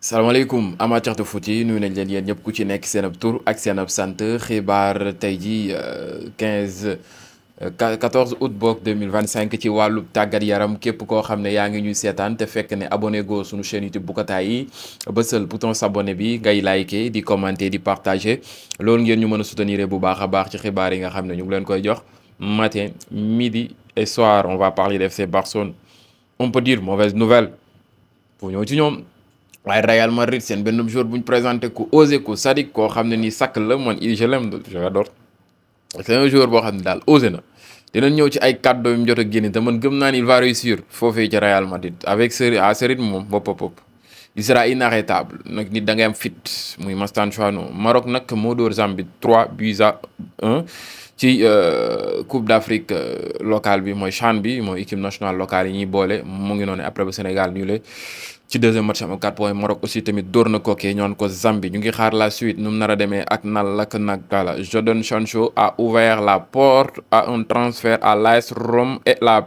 salaamaaleykum amateur de foot yi nuyu nañ leen yéen ñëpp ku ci nekk seen ab tur ak seen ab sant xibaar tey ji 14 août boog 2025 ci wàllu tàggat yaram képp koo xam ne yaa ngi ñuy seetaan te fekk ne abonné go suñu chaîne YouTube Boukhataay yi bësal bouton s'abonner bi ngay liker di commenter di partager loolu ngeen ñu mën a soutenir bu baax a baax ci xibaar yi nga xam ne ñu ngi leen koy jox matin midi et soir. On va parler de FC Barcelone, on peut dire mauvaise nouvelle pour ñëw ci ñoom. waaye Real Madrid seen benn joueur bu ñu présenté ku osé ku Sadik koo xam ne nii sakk la man je l'aime je l'adore c'est un joueur boo xam ne daal osé na dinañ ñëw ci ay kàddu yu mu jot a génne te man gëm naa ni il va réussir foofee ci Real Madrid avec ce rythme moom bopp il sera inarrêtable nag nit da ngay am fit muy Mastantuono. Maroc nag moo dóor Zambie 3-1 ci Coupe d'Afrique locale bi mooy CHAN bi mooy équipe nationale locale yi ñuy boole mu ngi noonu après ba Sénégal nulé ci deuxième match am 4 points. Maroc aussi tamit dóor na kookee ñoon ko Zambie ñu ngi xaar la suite nu mu nar a demee ak naka Jadon Sancho a ouvert la porte à un transfert à l'AS Rome et la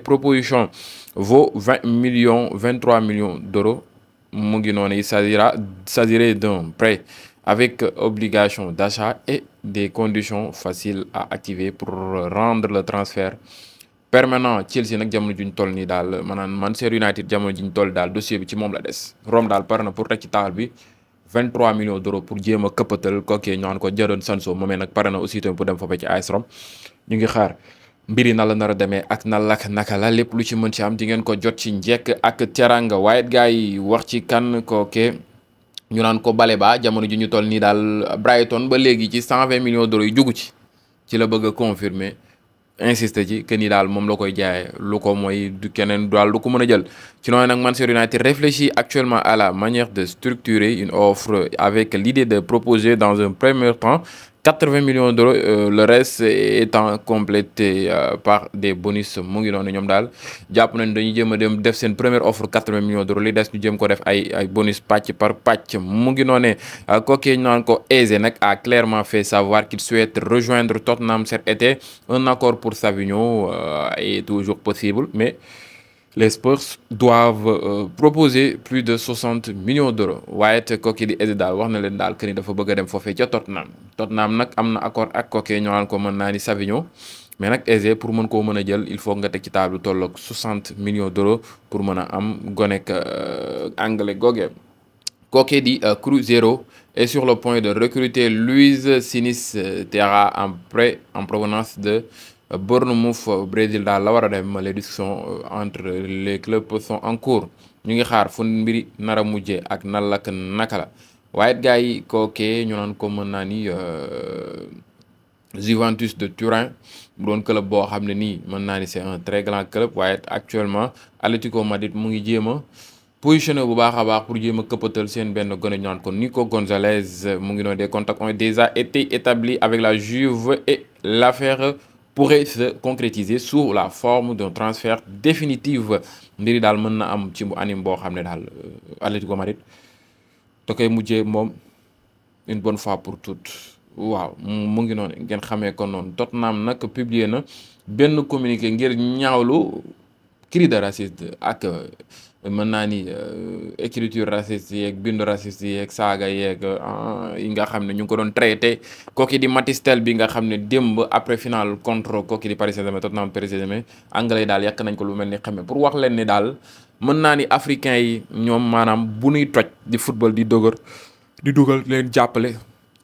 proposition vaut 23 millions d'euros mu ngi noonu il s'agirait d'un prêt avec obligation d'achat et des conditions faciles à activer pour rendre le transfert permanent. Chelsea nag jamono juñ toll nii daal maanaam Manchester United jamono juñ toll daal dossier bi ci moom la des. Rome daal pare na pour teg ci taal bi 23 millions d'euros pour jéem a këppatal kookee ñu naan ko Jadon Sancho moomee nag pare na aussi tamit pour dem foofee ci AS Rome. ñu ngi xaar mbiri na la nar a demee ak naka la lépp lu ci mën ci am di ngeen ko jot ci njekk ak teranga. waaye gars yi wax ci kan kookee ñu naan ko Baleba jamono ji ñu toll nii daal Brighton ba léegi ci 120 millions d'euros yu jugu ci la bëgg a confirmer insiste ci que ni daal moom la koy jaayee lu ko mooy du keneen daal du ko mën a jël. ci noonu nag Manchester United réfléchit actuellement à la manière de structurer une offre avec l'idée de proposer dans un premier temps 80 millions d'euros, le reste étant complété par des bonus. mu ngi noonu ñoom daal jàpp nañ dañuy jéem a dem def seen première offre 80 millions d'euros li des ñu jéem ko def ay bonus pàcc par pàcc. mu ngi noonee kookee ñu naan ko Eze nag a clairement fait savoir qu'il souhaite rejoindre Tottenham cet été. Un accord pour Savinho est toujours possible, mais les Spurs doivent proposer plus de 60 millions d'euros. waaye it kooki di Eze daal wax na leen daal que ni dafa bëgg a dem foofee ca Tottenham nag am na accord ak kooki ñu naan ko mën naa ni Savinho, mais nag Eze pour mën koo mën a jël il faut nga teg ci table tolloog 60 millions d'euros pour mën a am gonek anglais googee. kooki di Cruzeiro est sur le point de recruter Luis Sinisterra en prêt en provenance de Bournemouth. Brésil daal la war a dem. Les discussions entre les clubs sont en cours. ñu ngi xaar fu mbiri nar a mujjee ak naka la. waaye gars yi kookee ñu naan ko mën naa ni Juventus de Turin bu doon club boo xam ne nii mën naa ni c'est un très grand club. waaye actuellement Atlético Madrid mu ngi jéem a positionné bu baax a baax pour jéem a këppatal seen benn gone ñu naan ko Nico Gonzalez. mu ngi noonu des contacts ont déjà été établis avec la Juve et l'affaire pourrait se concrétiser sous la forme d'un transfert définitif. mbiri daal mën na am ci bu anim boo xam ne daal Atlético Madrid da koy mujjee moom une bonne fois pour toutes. waaw mu ngi noonu ngeen xamee ko noonu. Tottenham nag publier na benn communiqué ngir ñaawlu cri de raciste ak mën naa ni écriture raciste yeeg bindu raciste yeeg saaga yeeg yi nga xam ne ñu ngi ko doon traité kooki di Matistel bi nga xam ne démb après final contre kooki di Paris Saint-Germain Tottenham Paris Saint-Germain anglais daal yàq nañ ko lu mel ni xamee pour wax leen ni daal mën naa ni africains yi ñoom maanaam bu ñuy toj di football di dugal leen jàppale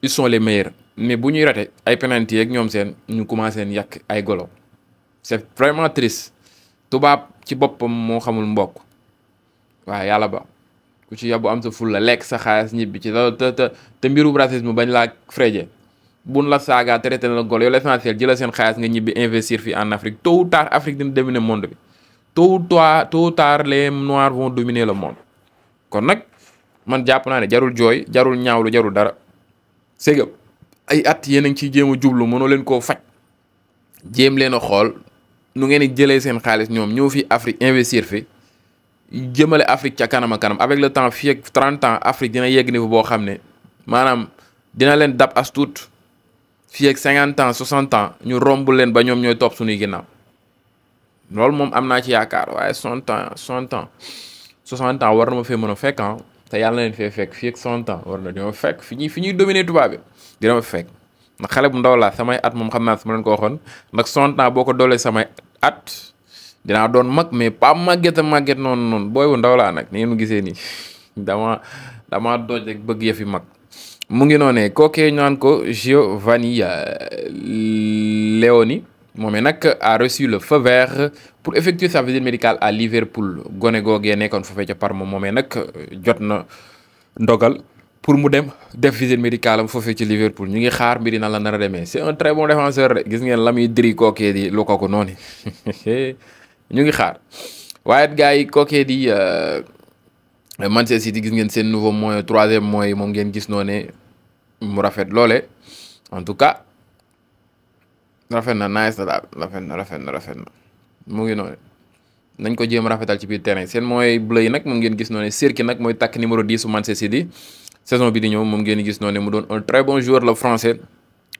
ils sont les meilleurs, mais bu ñuy rate ay penalty yeeg ñoom seen ñu commencé yàq ay golo. C'est vraiment triste. tubaab ci boppam moo xamul mbokk. waaw yàlla ba ku ci yàbbu am sa ful la lekk sa xaalis ñibbi ci la te mbiru racisme bañ laa fréje buñ la saaga traité na la golo yow l'essentiel jëla seen xaalis nga ñibbi investir fii en Afrique. Tôt ou tard Afrique dina dominer monde bi. tôt ou tard les noirs vont dominer le monde. kon nag man jàpp naa ne jarul jooy jarul ñaawlu jarul dara. c'est ay at yéen a ngi ciy jéem a jublu mënoo leen koo faj jéem leen a xool nu ngeen di jëlee seen xaalis ñoom ñëw fi Afrique investir fi jëmale Afrique ca kanam a kanam. avec le temps fii ak 30 ans Afrique dina yegg niveau boo xam ne maanaam dina leen dab as tuut fii ak 50 ans 60 ans ñu romb leen ba ñoom ñooy topp suñuy ginnaaw. loolu moom am naa ci yaakaar waaye 60 ans war na ma fee mën a fekk te yàlla na leen fee fekk fii ak 100 ans war na ñoo fekk fi ñuy dominer tubaab bi dina ma fekk ndax xale bu ndaw laa samay at moom xam naa su ma leen ko waxoon ndax 100 ans boo ko doolee samay at dinaa doon mag mais pas màgget a màgget noonu booy bu ndaw laa nag ni ngeen gisee nii dama dooj rek bëgg yëfi mag. mu ngi noonee kookee ñaan ko Giovanni Leoni moomee nag a reçu le feu vert pour effectuer sa visite médicale à Liverpool gone googee nekkoon foofee ca Parma moomee nag jot na ndogal pour mu dem def visite médicale am foofee ci Liverpool ñu ngi xaar mbiri na la nar a demee c'est un très bon défenseur de gis ngeen la muy diri kookee di lu ko noonu ñu ngi xaar waaye gars yi kookee di Manchester City gis ngeen seen nouveau moyen troisième moyen moom ngeen gis noonu mu rafet loole en tout cas rafet na nice na daal rafet na mu ngi noonu nañ ko jéem rafetal ci biir terrain seen mooy bleu yi nag moom ngeen gis noonu Serki nag mooy takk numéro 10 su Manchester City saison bi di ñëw moom ngeen gis noonu mu doon un très bon joueur le français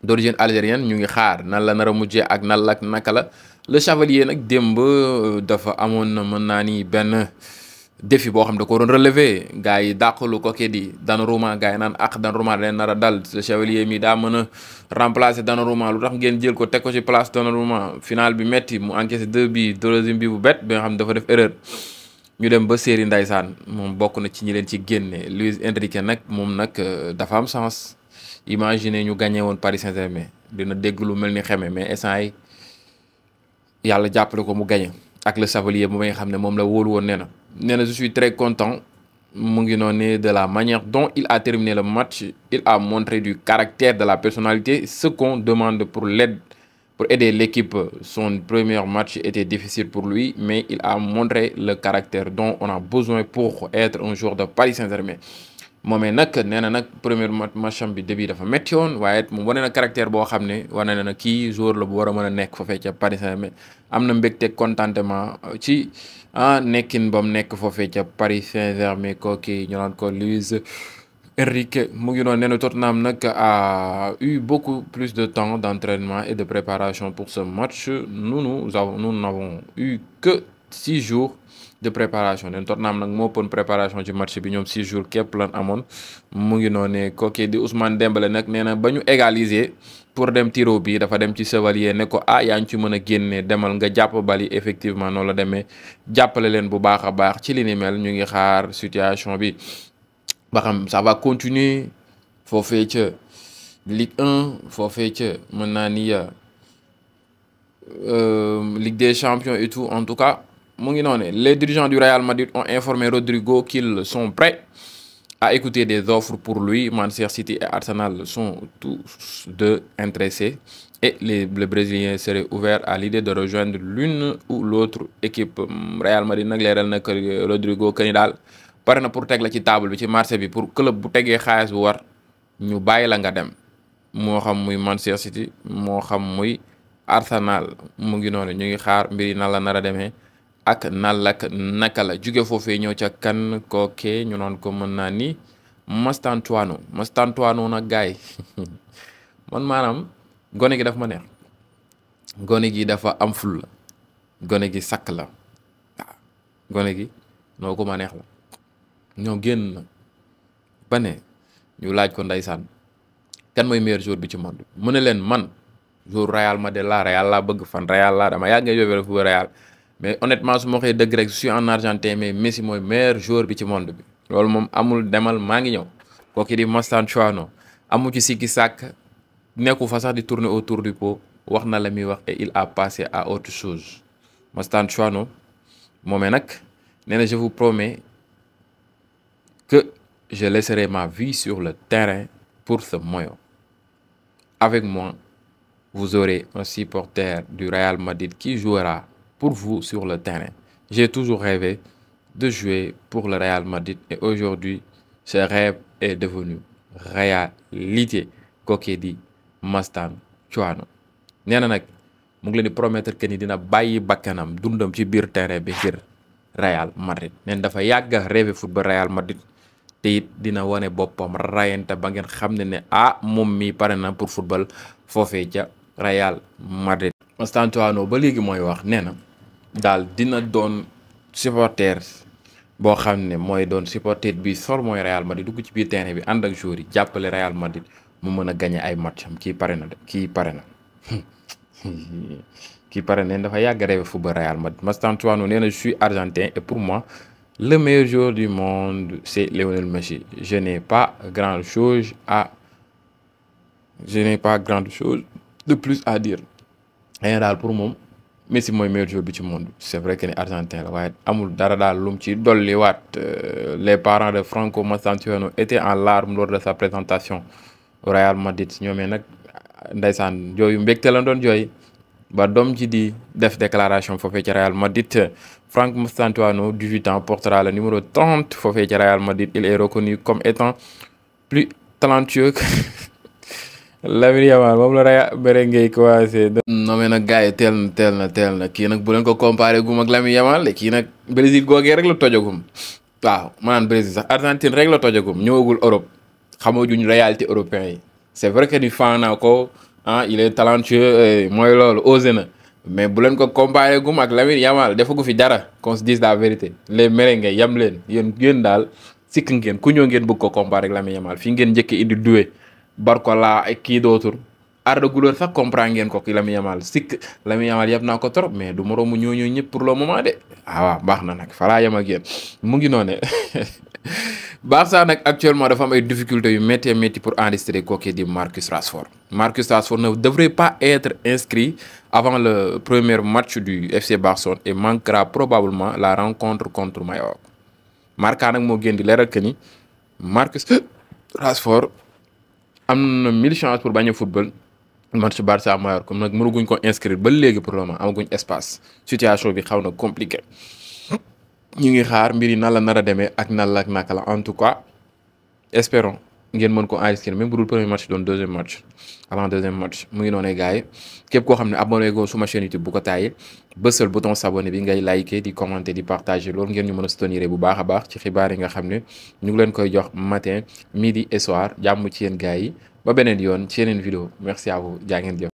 d'origine algérienne ñu ngi xaar nan la nar a mujjee ak nan la naka la le Chevalier nag démb dafa amoon na mën naa ni benn défi boo xam da ko doon relever gars yi dàqalu ko kii di Donnarumma gars yi naan ak Donnarumma leen nar a dal le Chevalier mi daa mën a remplacer Donnarumma lu tax ngeen jël ko teg ko ci place Donnarumma final bi metti mu encaissé 2 bi deuxième bi bu bett bi nga xam dafa def erreur ñu dem ba série ndaysaan moom bokk na ci ñi leen ci génne Luis Enrique nag moom nag dafa am sens imaginer ñu gagné woon Paris Saint-Germain dina dégg lu mel ni xeme mais instant yi yàlla jàppale ko mu gagné ak le Chevalier bu may xam ne moom la wóolu woon nee na je suis très content mu ngi noonu de la manière dont il a terminé le match il a montré du caractère de la personnalité ce qu'on demande pour aider l'équipe. Son premier match était difficile pour lui mais il a montré le caractère dont on a besoin pour être un joueur de Paris Saint-Germain. moomee nag nee na nag premier match am bi début dafa métti woon waaye moom wane na caractère boo xam ne wane na kii joueur la bu war a mën a nekk foofee ca Paris Saint-Germain am na mbégte contentement ci nekkin ba mu nekk foofee ca Paris Saint-Germain kooki ñu naan ko Luis Enrique mu ngi noonu nee na Tottenham nag a eu beaucoup plus de temps d'entraînement et de préparation pour ce match nous n'avons eu que 6 jours de préparation nen Tottenham nag moo ëppoon préparation ci match bi ñoom 6 jours képp lan amoon mu ngi noonu kooki di Ousmane Dembélé nag nee na ba ñu égaliser pour dem tiro bi dafa dem ci Chevalier ne ko yaa ngi ci mën a génne demal nga jàpp bali effectivement noonu la demee jàppale leen bu baax a baax ci li ni mel ñu ngi xaar situation bi ba xam ça va continuer foofee ca Ligue 1 foofee ca mën naa ni Ligue des Champions et tout en tout cas mu ngi noonu les dirigeants du Real Madrid ont informé Rodrigo qu'ils sont prêts à écouter des offres pour lui. Manchester City et Arsenal sont tous deux intéressés et les Brésiliens seraient ouverts à l'idée de rejoindre l'une ou l'autre équipe. Real Madrid nag leeral na que Rodrigo que ni daal pare na pour teg la ci table bi ci marché bi pour club bu tegee xaalis bu war ñu bàyyi la nga dem moo xam muy Manchester City moo xam muy Arsenal mu ngi noonu ñu ngi xaar mbir yi nan la nar a demee ak naka la jóge foofee ñëw ca kan kookee ñu naan ko mën naa ni Mastantuano nag gaay man maanaam gone gi dafa ma neex gone gi dafa am ful la gone gi sakk la waaw gone gi noo ko ma neex la ñoo génn na ba ne ñu laaj ko ndeysaan kan mooy meilleur joueur bi ci monde mu ne leen man joueur Real Madrid laa bëgg fan Real laa dama yàgg nga yóbbee fu Real mais honnêtement su ma waxee dëgg rek je suis en Argentine mais Messi mooy meilleur joueur bi ci monde bi loolu moom amul demal maa ngi ñëw kooki di Mastantuano amu ci sikki sàkk nekku fa sax di tourner autour du pot wax na la muy wax et il a passé à autre chose Mastantuano moomee nag nee na je vous promets que je laisserai ma vie sur le terrain pour ce maillot. Avec moi, vous aurez un supporter du Real Madrid qui jouera pour vous sur le terrain. J'ai toujours rêvé de jouer pour le Real Madrid et aujourd'hui, ce rêve est devenu réalité. Kooku di Mastantuano nee na nag mu ngi leen di promettre que ni dina bàyyi bakkanam dundam ci biir terrain bi ngir Real Madrid neen dafa yàgg a rêvé football Real Madrid te it dina wane boppam rayante ba ngeen xam ne moom mi pare na pour football foofee ca Real Madrid. Mastantuano ba léegi mooy wax nee na daal dina doon supporter boo xam ne mooy doon supporter bi sol mooy Real Madrid dugg ci biir terrain bi ànd ak joueurs yi jàppale Real Madrid mu mën a gagné ay match am kii pare na de kii pare na kii pare na dafa yàgg rêve football Real Madrid Mastantuono nee na je suis argentin et pour moi le meilleur joueur du monde c'est Lionel Messi je n'ai pas grand chose de plus à dire rien daal pour moom Messi mooy meilleur joueur bi ci monde c'est vrai que ni argentin la waaye amul dara daal lu mu ci dolliwaat les parents de Franco Mastantuono étaient en larmes lors de sa présentation au Real Madrid ñoomee nag ndeysaan jooyu mbégte la doon jooy ba doom ji di def déclaration foofee ci Real Madrid Franco Mastantuono 18 ans portera le numéro 30 foofee ci Real Madrid il est reconnu comme étant plus talentueux que Lamine Yamal moom la Real merengue commencé. non mais nag gars yi teel na kii nag bu leen ko comparé gum ak Lamine Yamal de kii nag Brésil googee rek la tojagum waaw maanaam Brésil sax Argentine rek la tojagum ñëwagul Europe xamaguñ réalité européen yi c'est vrai que ni fan naa ko il est talentueux mooy loolu osé na mais bu leen ko comparé gum ak Lamine Yamal defagu fi dara qu'on se dise la vérité les merengue yam leen yéen daal sikk ngeen ku ñëw ngeen bëgg ko comparé ak Lamine Yamal fii ngeen njëkk indi duwe Barcola ak kii dootul Arda Güler sax comprendre ngeen ko ki Lamine Yamal sikk Lamine Yamal yëpp naa ko trop mais du moroomu ñooñu ñëpp pour le moment de waaw baax na nag falaa yem ak yéen mu ngi noone Barça nag actuellement dafa am ay difficultés yu métti pour enregistrer kooku di Marcus Rashford ne devrait pas être inscrit avant le premier match du FC Barcelone et manquera probablement la rencontre contre Mallorca Marca nag moo gën di leeral que ni Marcus Rashford am na 1000 chances pour bañ a football match Barça Mallorca comme nag mënaguñ ko inscrire ba léegi pour le moment amaguñ espace situation bi xaw na compliqué ñu ngi xaar mbir yi nan la nar a demee ak nan la ak naka la en tout cas espérons ngeen mën ko inscrire même bu dul premier match doon deuxième match avant deuxième match mu ngi noonee gars yi képp koo xam ne abonné go suma chaîne YouTube bu ko tàyyee bësal bouton s'abonner bi ngay liker di commenter di partager loolu ngeen ñu mën a soutenir bu baax a baax ci xibaar yi nga xam ne ñu ngi leen koy jox matin midi et soir jàmm ci yéen gars yi ba beneen yoon ci yeneen vidéo merci à vous jaa ngeen jëf